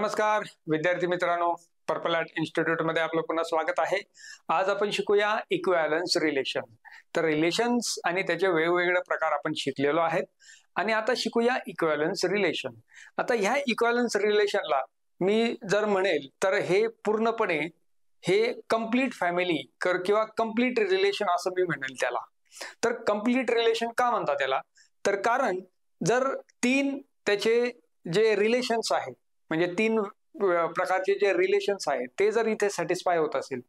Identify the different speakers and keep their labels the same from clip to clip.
Speaker 1: नमस्कार विद्यार्थी मित्रांनो, पर्पल आर्ट इन्स्टिट्यूट मध्ये आपलं पुन्हा स्वागत आहे। आज आपण शिकूया इक्विव्हॅलन्स रिलेशन। तर रिलेशन्स आणि त्याचे वेगवेगळे प्रकार आपण शिकलेलो आहेत आणि आता शिकूया इक्विव्हॅलन्स रिलेशन। आता ह्या इक्विव्हॅलन्स रिलेशनला मी जर म्हणेल तर हे पूर्णपणे हे कंप्लीट फॅमिली किंवा कंप्लीट रिलेशन असं मी म्हणेल त्याला। तर कंप्लीट रिलेशन का म्हणतात त्याला, तर कारण जर तीन त्याचे जे रिलेशन्स आहेत म्हणजे तीन प्रकारचे जे रिलेशन्स आहेत ते जर इथे सॅटिस्फाय होत असेल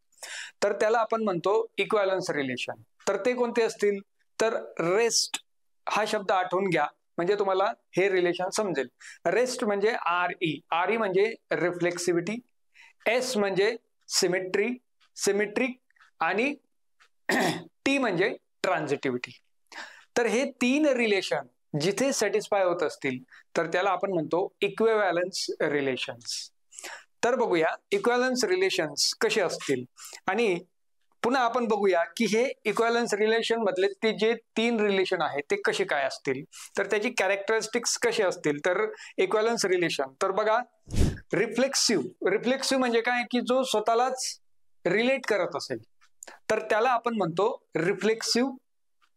Speaker 1: तर त्याला आपण म्हणतो इक्विव्हॅलन्स रिलेशन। तर ते कोणते असतील, तर रेस्ट हा शब्द आठवून घ्या म्हणजे तुम्हाला हे रिलेशन समजेल। रेस्ट म्हणजे आर ई म्हणजे रिफ्लेक्सिव्हिटी, एस म्हणजे सिमेट्रिक आणि टी म्हणजे ट्रान्झिटिव्हिटी। तर हे तीन रिलेशन जिथे सॅटिस्फाय होत असतील तर त्याला आपण म्हणतो इक्विव्हॅलन्स रिलेशन्स। तर बघूया इक्विव्हॅलन्स रिलेशन्स कसे असतील आणि पुन्हा आपण बघूया की हे इक्विव्हॅलन्स रिलेशन मधले ते जे तीन रिलेशन आहेत ते कसे काय असतील, तर त्याची कॅरेक्टरिस्टिक्स कसे असतील। तर इक्विव्हॅलन्स रिलेशन तर बघा, रिफ्लेक्सिव्ह म्हणजे काय की जो स्वतःलाच रिलेट करत असेल तर त्याला आपण म्हणतो रिफ्लेक्सिव्ह।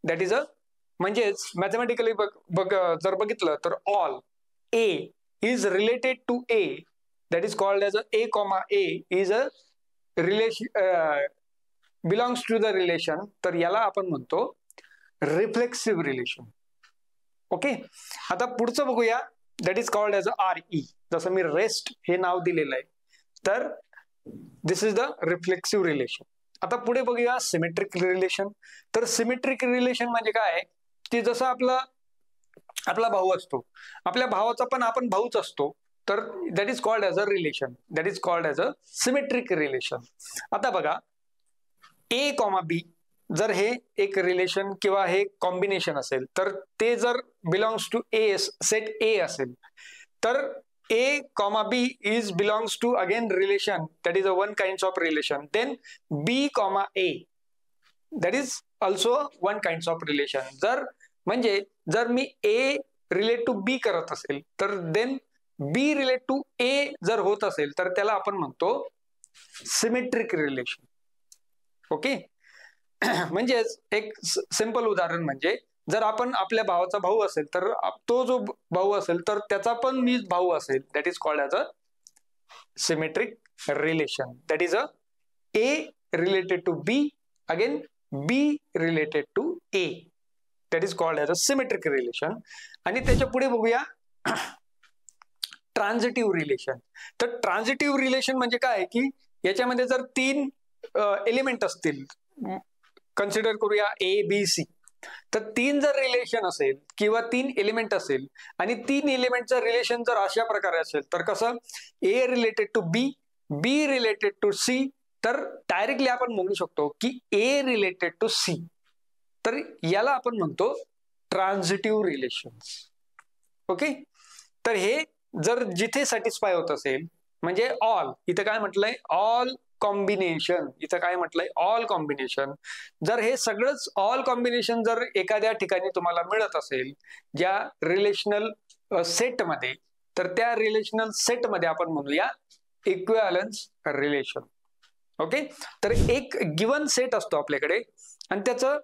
Speaker 1: दॅट इज म्हणजेच मॅथमॅटिकली जर बघितलं तर all A is related to A, that is called as A comma A is a relation belongs to the relation, तर याला आपण म्हणतो रिफ्लेक्सिव्ह रिलेशन। ओके, आता पुढचं बघूया, that is called as R E. जसं मी रेस्ट हे नाव दिलेलं आहे तर this is the reflexive relation. आता पुढे बघूया सिमेट्रिक रिलेशन। तर सिमेट्रिक रिलेशन म्हणजे काय की जसं आपला भाऊ असतो, आपल्या भावाचा पण आपण भाऊच असतो, तर that is called as a relation, that is called as a symmetric relation. आता बघा ए कॉमा बी जर हे एक रिलेशन किंवा हे कॉम्बिनेशन असेल तर ते जर belongs to a set A असेल तर A comma B is belongs to again relation, that is a one kind of relation. Then B comma A that is also one kind of relation. जर मी A relate to B करत असेल तर then B relate to A जर होत असेल तर त्याला आपण म्हणतो सिमेट्रिक रिलेशन। ओके, म्हणजेच एक सिंपल उदाहरण म्हणजे जर आपण आपल्या भावाचा भाऊ असेल तर तो जो भाऊ असेल तर त्याचा पण मी भाऊ असेल, that is called as a symmetric relation. That is a A related to B again B related to A, that is called as a symmetric relation. आणि त्याच्या पुढे बघूया ट्रान्झिटिव्ह रिलेशन। तर ट्रान्झिटिव्ह रिलेशन म्हणजे काय की याच्यामध्ये जर तीन एलिमेंट असतील, कन्सिडर करूया ए बी सी, तर तीन जर रिलेशन असेल किंवा तीन एलिमेंट असेल आणि तीन एलिमेंटचं रिलेशन जर अशा प्रकारे असेल तर कसं A related to B, B related to C, तर डायरेक्टली आपण म्हणू शकतो की ए रिलेटेड टू सी, तर याला आपण म्हणतो ट्रान्झिटिव्ह रिलेशन्स। ओके, तर हे जर जिथे सॅटिस्फाय होत असेल म्हणजे ऑल, इथं काय म्हटलंय ऑल कॉम्बिनेशन, इथं काय म्हटलंय ऑल कॉम्बिनेशन, जर हे सगळंच ऑल कॉम्बिनेशन जर एखाद्या ठिकाणी तुम्हाला मिळत असेल ज्या रिलेशनल सेटमध्ये, तर त्या रिलेशनल सेटमध्ये आपण म्हणूया इक्विव्हॅलन्स रिलेशन। ओके, तर एक गिवन सेट असतो आपल्याकडे आणि त्याचं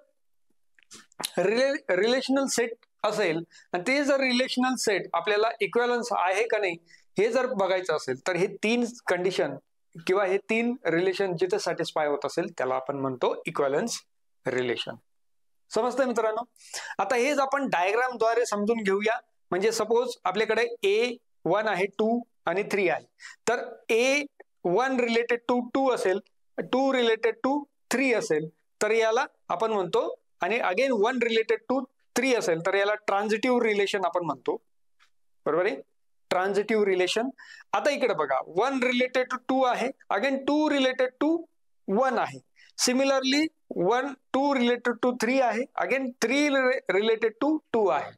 Speaker 1: रिलेशनल सेट असेल आणि ते जर रिलेशनल सेट आपल्याला इक्विव्हॅलन्स आहे का नाही हे जर बघायचं असेल तर हे तीन कंडिशन किंवा हे तीन रिलेशन जिथे सॅटिस्फाय होत असेल त्याला आपण म्हणतो इक्विव्हॅलन्स रिलेशन। समजतंय मित्रांनो? आता हेच आपण डायग्राम द्वारे समजून घेऊया। म्हणजे सपोज आपल्याकडे A1 आहे, 2 आणि 3 आहे, तर A1 रिलेटेड टू 2 असेल, 2 रिलेटेड टू 3 असेल तर याला आपण म्हणतो, आणि अगेन 1 रिलेटेड टू 3 असेल तर याला ट्रान्झिटिव्ह रिलेशन आपण म्हणतो, बरोबर आहे, ट्रान्झिटिव्ह रिलेशन। आता इकडे बघा 1 रिलेटेड टू 2 आहे, अगेन 2 रिलेटेड टू 1 आहे, सिमिलरली 2 रिलेटेड टू 3 आहे, अगेन 3 रिलेटेड टू 2 आहे।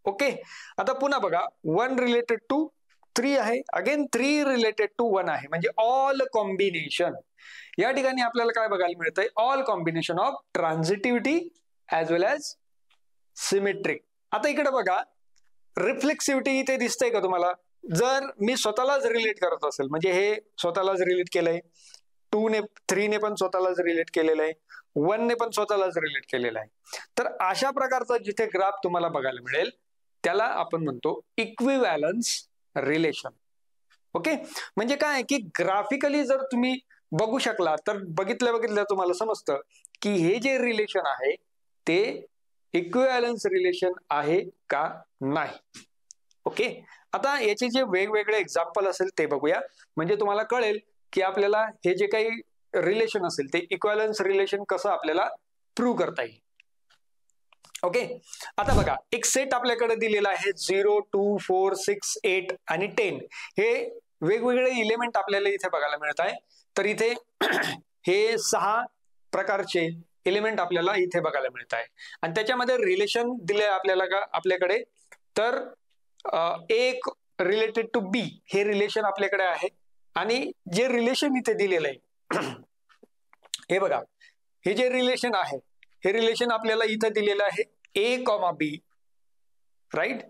Speaker 1: ओके, आता पुन्हा बघा 1 रिलेटेड टू 3 आहे, अगेन 3 रिलेटेड टू 1 आहे, म्हणजे ऑल कॉम्बिनेशन। या ठिकाणी आपल्याला काय बघायला मिळतंय, all combination of transitivity as well as symmetric. आता इकडे बघा रिफ्लेक्सिव्हिटी इथे दिसतंय का तुम्हाला, जर मी स्वतःलाच रिलेट करत असेल, म्हणजे हे स्वतःलाच रिलेट केलंय, 2 ने 3 ने पण स्वतःलाच रिलेट केलेलं आहे, 1 ने पण स्वतःलाच रिलेट केलेलं आहे, तर अशा प्रकारचा जिथे ग्राफ तुम्हाला बघायला मिळेल त्याला आपण म्हणतो इक्विव्हॅलन्स रिलेशन. ओके, म्हणजे काय की ग्राफिकली जर तुम्ही बघू शकला तर बघितल्या तुम्हाला समजतं की हे जे रिलेशन आहे ते इक्विव्हॅलन्स रिलेशन आहे का नाही. ओके, आता याचे जे वेगवेगळे एक्झाम्पल असेल ते बघूया, म्हणजे तुम्हाला कळेल की आपल्याला हे जे काही रिलेशन असेल ते इक्विव्हॅलन्स रिलेशन कसं आपल्याला प्रूव्ह करता येईल. ओके, आता बघा एक सेट आपल्याकडे दिलेला आहे 0, 2, 4, 6, 8 आणि 10. हे वेगवेगळे इलेमेंट आपल्याला इथे बघायला मिळत आहे. तर इथे हे 6 प्रकारचे एलिमेंट आपल्याला इथे बघायला मिळत आहे आणि त्याच्यामध्ये रिलेशन दिले आपल्याला का आपल्याकडे, तर एक रिलेटेड टू बी हे रिलेशन आपल्याकडे आहे आणि जे रिलेशन इथे दिलेलं आहे हे बघा, हे जे रिलेशन आहे हे रिलेशन आपल्याला इथे दिलेलं आहे a, b, right,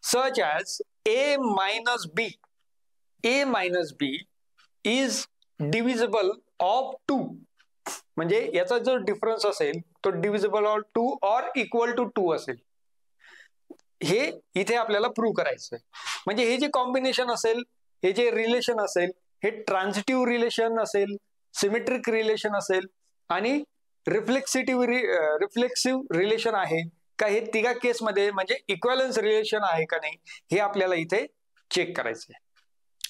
Speaker 1: such as a minus b, a minus b is divisible of 2, म्हणजे याचा जो डिफरन्स असेल तो डिव्हिजिबल ऑफ 2 और इक्वल टू 2 असेल. हे इथे आपल्याला प्रूव्ह करायचं आहे. म्हणजे हे जे कॉम्बिनेशन असेल, हे जे रिलेशन असेल, हे ट्रान्झिटिव्ह रिलेशन असेल, सिमेट्रिक रिलेशन असेल आणि रिफ्लेक्सिव्ह रिलेशन आहे का, हे तिघा केसमध्ये म्हणजे इक्विव्हॅलन्स रिलेशन आहे का नाही हे आपल्याला इथे चेक करायचं आहे.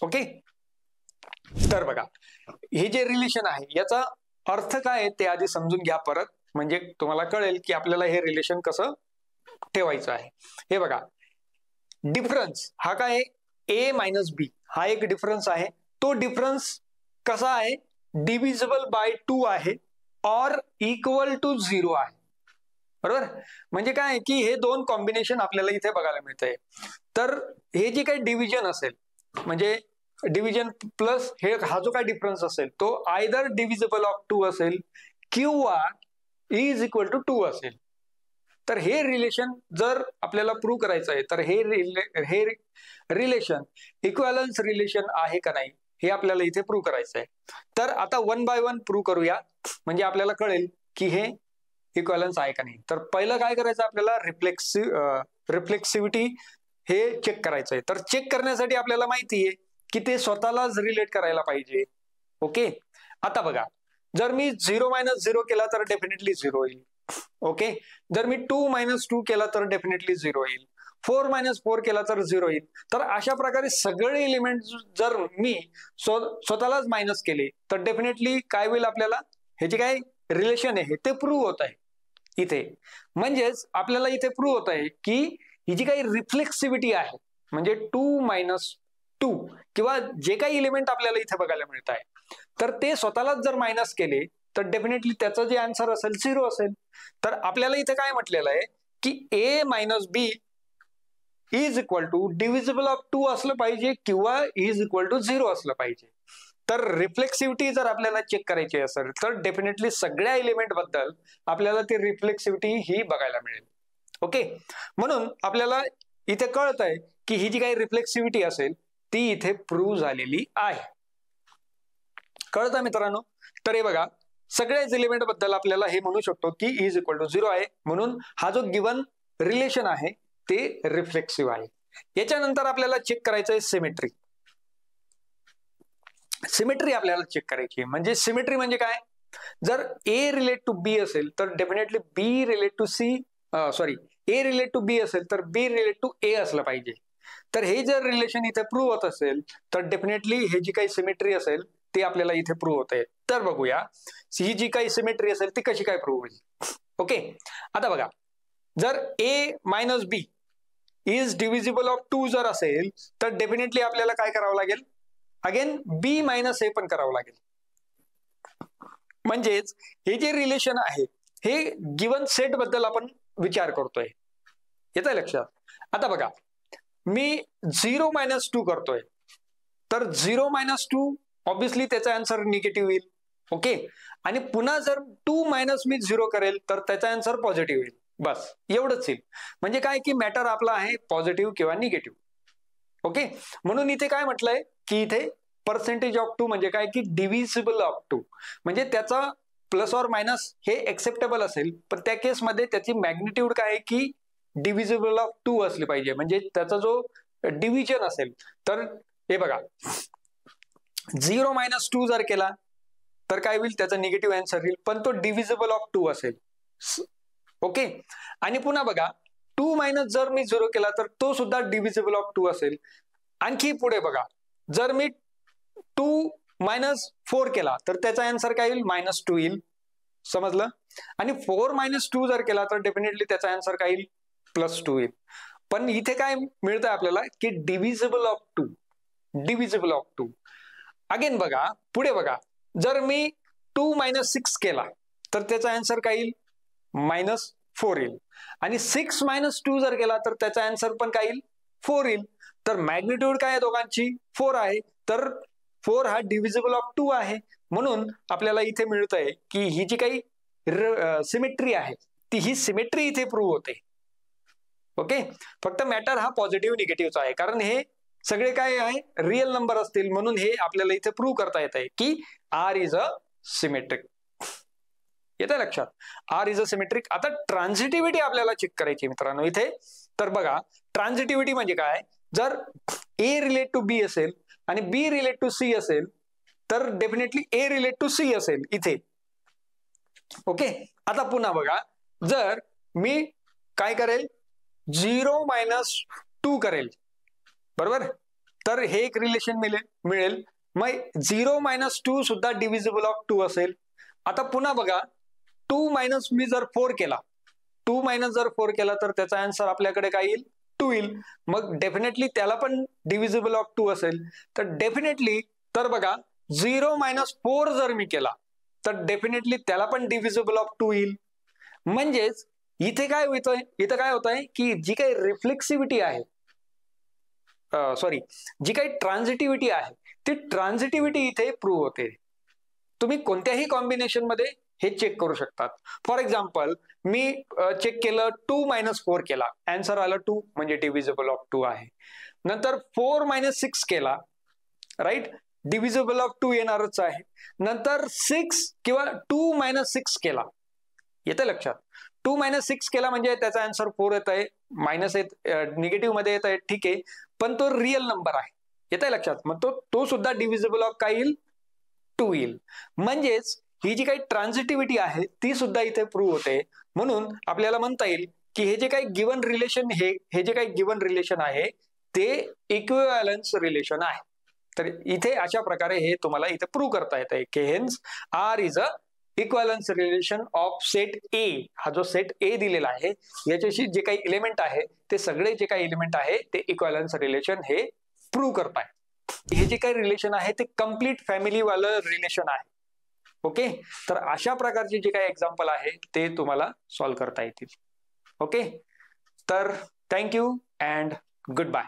Speaker 1: ओके, तर बघा हे जे रिलेशन आहे याचा अर्थ काय आहे ते आधी समजून घ्या परत, म्हणजे तुम्हाला कळेल की आपल्याला हे रिलेशन कसं ठेवायचं आहे. हे बघा, डिफरन्स हा काय आहे, a मायनस बी हा एक डिफरन्स आहे. तो डिफरन्स कसा आहे, डिव्हिजिबल बाय 2 आहे और इक्वल टू 0 आहे. बरोबर, म्हणजे काय की हे दोन कॉम्बिनेशन आपल्याला इथे बघायला मिळतंय. तर हे जे काही डिव्हिजन असेल, म्हणजे डिव्हिजन प्लस हे हा जो काही डिफरन्स असेल तो आयदर डिव्हिजिबल ऑफ 2 असेल किंवा इज इक्वल टू 2 असेल. तर हे रिलेशन जर आपल्याला प्रूव्ह करायचं आहे तर हे रिलेशन इक्विव्हॅलन्स रिलेशन आहे का नाही हे आपल्याला इथे प्रूव्ह करायचं आहे. तर आता 1 बाय 1 प्रूव्ह करूया, म्हणजे आपल्याला कळेल की हे इक्विव्हॅलन्स आहे का नाही. तर पहिलं काय करायचं, आपल्याला रिफ्लेक्सिव्हिटी हे चेक करायचं आहे. तर चेक करण्यासाठी आपल्याला माहिती आहे की ते स्वतःलाच रिलेट करायला पाहिजे. ओके, आता बघा, जर मी 0 मायनस 0 केला तर डेफिनेटली 0 येईल. ओके, जर मी 2 मायनस 2 केला तर डेफिनेटली 0 येईल, 4 मायनस 4 केला तर 0 येईल. तर अशा प्रकारे सगळे एलिमेंट जर मी स्वतःलाच मायनस केले तर डेफिनेटली काय होईल, आपल्याला हे जे काय रिलेशन आहे ते प्रूव्ह होत आहे इथे. म्हणजेच आपल्याला इथे प्रूव्ह होत आहे की ही जी काही रिफ्लेक्सिव्हिटी आहे, म्हणजे 2 मायनस 2 किंवा जे काही एलिमेंट आपल्याला इथे बघायला मिळत आहे तर ते स्वतःलाच जर मायनस केले तर डेफिनेटली त्याचं जे आन्सर असेल 0 असेल. तर आपल्याला इथे काय म्हटलेलं आहे की a minus B is equal to divisible of 2 असलं पाहिजे किंवा इज इक्वल टू 0 असलं पाहिजे. तर रिफ्लेक्सिव्हिटी जर आपल्याला चेक करायची असेल तर डेफिनेटली सगळ्या एलिमेंट बद्दल आपल्याला ती रिफ्लेक्सिव्हिटी ही बघायला मिळेल. ओके, म्हणून आपल्याला इथे कळत आहे की ही जी काही रिफ्लेक्सिव्हिटी असेल ती इथे प्रूव्ह झालेली आहे. कळत आहे मित्रांनो. तर हे बघा, सगळ्याच एलिमेंट बद्दल आपल्याला हे म्हणू शकतो की इज इक्वल टू 0 आहे, म्हणून हा जो गिवन रिलेशन आहे ते रिफ्लेक्सिव्ह आहे. याच्यानंतर आपल्याला चेक करायचं आहे सिमेट्री. सिमेट्री आपल्याला चेक करायची, म्हणजे सिमेट्री म्हणजे काय, जर a रिलेट टू b असेल तर definitely b relate to c, sorry a relate to b असेल तर b रिलेट टू a असलं पाहिजे. तर हे जर रिलेशन इथे प्रूव्ह होत असेल तर डेफिनेटली हे जी काही सिमेट्री असेल ते आपल्याला इथे प्रूव्ह होते. तर बघूया ही जी काही सिमेट्री असेल ती कशी काय प्रूव्ह होईल. ओके, आता बघा, जर a minus B is divisible of 2 जर असेल तर डेफिनेटली आपल्याला काय करावं लागेल, अगेन b मायनस a पण करावं लागेल. म्हणजेच हे जे रिलेशन आहे हे गिवन सेट बद्दल आपण विचार करतोय, येतंय लक्षात. आता बघा, मी 0 मायनस 2 करतोय तर 0 मायनस 2 ऑब्विसली त्याचा आन्सर निगेटिव्ह येईल. ओके, आणि पुन्हा जर 2 मायनस मी 0 करेल तर त्याचा आन्सर पॉझिटिव्ह येईल. बस एवढंच येईल. म्हणजे काय की मॅटर आपला आहे पॉझिटिव्ह किंवा निगेटिव्ह. ओके, म्हणून इथे काय म्हटलंय की इथे पर्सेंटेज ऑफ 2 म्हणजे काय की डिव्हिजिबल ऑफ 2, म्हणजे त्याचा प्लस ऑर मायनस हे एक्सेप्टेबल असेल, पण त्या केसमध्ये त्याची मॅग्निट्यूड काय आहे की डिव्हिजिबल ऑफ 2 असली पाहिजे, म्हणजे त्याचा जो डिव्हिजन असेल. तर हे बघा 0 - 2 जर केला तर काय होईल, त्याचा निगेटिव्ह आन्सर येईल, पण तो डिव्हिजिबल ऑफ 2 असेल. ओके, आणि पुन्हा बघा 2 - जर मी 0 केला तर तो सुद्धा डिव्हिजिबल ऑफ 2 असेल. आणखी पुढे बघा, जर मी 2 - 4 केला तर त्याचा आन्सर काय येईल, -2 येईल. समजलं? आणि 4 - 2 जर केला तर डेफिनेटली त्याचा आन्सर काय येईल, +2 येईल. पण इथे काय मिळतंय आपल्याला की divisible of 2, divisible of 2. Again बघा, पुढे बघा, जर मी 2 - 6 केला तर त्याचा आन्सर काय येईल, -4 येईल. आणि 6 - 2 जर केला तर त्याचा आन्सर पण काय येईल, 4 येईल. तर मॅग्निट्यूड काय आहे दोघांची, 4 आहे. तर 4 हा डिव्हिजिबल ऑफ 2 आहे. म्हणून आपल्याला इथे मिळतंय की ही जी काही सिमेट्री आहे ती ही सिमेट्री इथे प्रूव्ह होते. ओके, फक्त मॅटर हा पॉझिटिव्ह निगेटिव्हचा आहे, कारण हे सगळे काय आहे, रिअल नंबर असतील, म्हणून हे आपल्याला इथे प्रूव्ह करता येत आहे की आर इज अ सिमेट्रिक. येतं लक्षात, आर इज अ सिमेट्रिक. आता ट्रान्झिटिव्हिटी आपल्याला चेक करायची मित्रांनो इथे. तर बघा, ट्रान्झिटिव्हिटी म्हणजे काय, जर ए रिलेट टू बी असेल आणि बी रिलेट टू सी असेल तर definitely A relate to C असेल इथे. ओके, आता पुन्हा बघा, जर मी काय करेल, 0 - 2 करेल, बरोबर, तर हे एक रिलेशन मिळेल. मग 0 - 2 सुद्धा डिव्हिजिबल ऑफ 2 असेल. आता पुन्हा बघा, 2 - मी जर 4 केला, 2 - जर 4 केला तर त्याचा आन्सर आपल्याकडे काय येईल, 2 येईल. मग डेफिनेटली त्याला पण डिव्हिजिबल ऑफ 2 असेल. तर डेफिनेटली, तर बघा 0 - 4 जर मी केला तर डेफिनेटली त्याला पण डिव्हिजिबल ऑफ 2 येईल. म्हणजेच इथे काय होतंय, इथं काय होतंय की जी काही रिफ्लेक्सिव्हिटी आहे, सॉरी, जी काही ट्रान्झिटिव्हिटी आहे ती ट्रान्झिटिव्हिटी इथे प्रूव्ह होते. तुम्ही कोणत्याही कॉम्बिनेशन मध्ये हे चेक करू शकतात. फॉर एक्झाम्पल, मी चेक केलं, 2 - 4 केला, आन्सर आलं 2, म्हणजे डिव्हिजिबल ऑफ 2 आहे. नंतर 4 - 6 केला, राईट, डिव्हिजिबल ऑफ 2 येणारच आहे. नंतर 6 किंवा 2 - 6 केला, येतं लक्षात, 2 - 6 केला म्हणजे त्याचा आन्सर 4 येत आहे, मायनस निगेटिव्ह मध्ये येत आहे, ठीक आहे, पण तो रिअल नंबर आहे, येत आहे लक्षात. मग तो सुद्धा डिव्हिजिबल ऑफ काय येईल, 2 येईल. म्हणजेच ही जी काही ट्रान्झिटिव्हिटी आहे ती सुद्धा इथे प्रूव्ह होते. म्हणून आपल्याला म्हणता येईल की हे जे काही गिवन रिलेशन, हे जे काही गिवन रिलेशन आहे ते इक्विव्हॅलन्स रिलेशन आहे. तर इथे अशा प्रकारे हे तुम्हाला इथे प्रूव्ह करता येत आहे की hence R is a equivalence relation of set A. हा जो सेट ए दिलेला आहे याच्याशी जे काही एलिमेंट आहे ते सगळे जे काही एलिमेंट आहे ते इक्विव्हॅलन्स रिलेशन हे प्रूव्ह करताय. हे जे काही रिलेशन आहे ते कम्प्लीट फॅमिली वालं रिलेशन आहे. ओके, तर अशा प्रकारचे जे काही एक्झाम्पल आहे ते तुम्हाला सॉल्व्ह करता येतील. ओके, तर थँक्यू अँड गुड बाय.